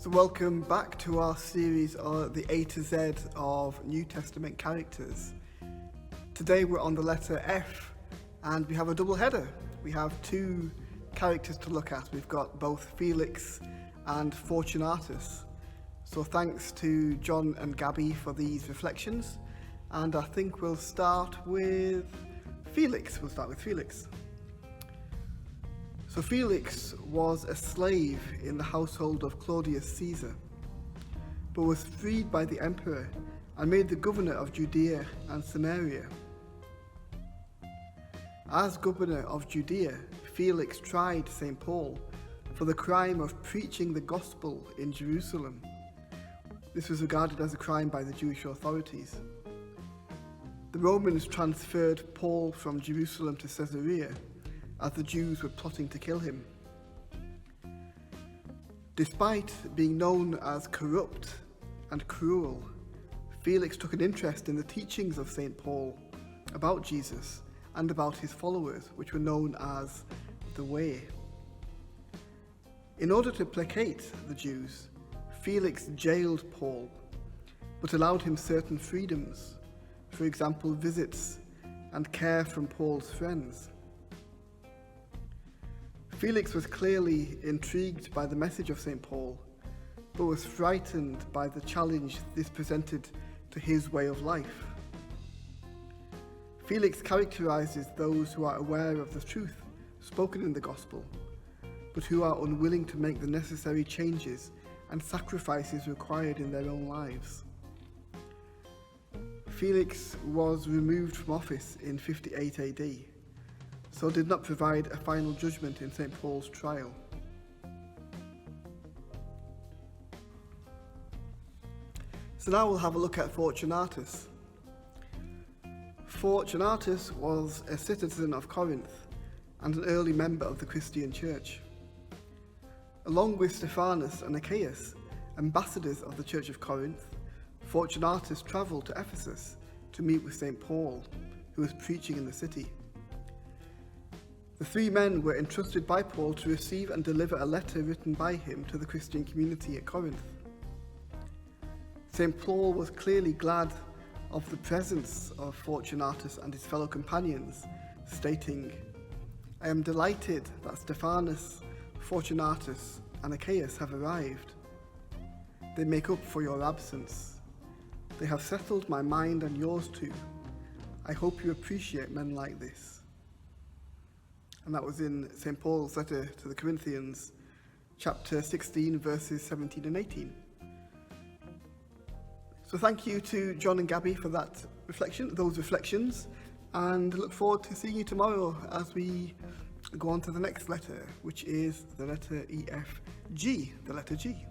So welcome back to our series on the A to Z of New Testament characters. Today we're on the letter F and we have a double header. We have two characters to look at. We've got both Felix and Fortunatus. So thanks to John and Gabby for these reflections, and I think we'll start with Felix. So Felix was a slave in the household of Claudius Caesar, but was freed by the emperor and made the governor of Judea and Samaria. As governor of Judea, Felix tried St. Paul for the crime of preaching the gospel in Jerusalem. This was regarded as a crime by the Jewish authorities. The Romans transferred Paul from Jerusalem to Caesarea, as the Jews were plotting to kill him. Despite being known as corrupt and cruel, Felix took an interest in the teachings of St. Paul about Jesus and about his followers, which were known as the Way. In order to placate the Jews, Felix jailed Paul, but allowed him certain freedoms, for example, visits and care from Paul's friends. Felix was clearly intrigued by the message of St. Paul, but was frightened by the challenge this presented to his way of life. Felix characterizes those who are aware of the truth spoken in the gospel, but who are unwilling to make the necessary changes and sacrifices required in their own lives. Felix was removed from office in 58 AD, so did not provide a final judgment in St. Paul's trial. So now we'll have a look at Fortunatus. Fortunatus was a citizen of Corinth and an early member of the Christian Church. Along with Stephanus and Achaeus, ambassadors of the Church of Corinth, Fortunatus travelled to Ephesus to meet with St. Paul, who was preaching in the city. The three men were entrusted by Paul to receive and deliver a letter written by him to the Christian community at Corinth. St. Paul was clearly glad of the presence of Fortunatus and his fellow companions, stating, "I am delighted that Stephanus, Fortunatus, and Achaeus have arrived. They make up for your absence. They have settled my mind and yours too. I hope you appreciate men like this." And that was in St. Paul's letter to the Corinthians, chapter 16, verses 17 and 18. So thank you to John and Gabby for those reflections, and look forward to seeing you tomorrow as we go on to the next letter, which is the letter EFG, the letter G.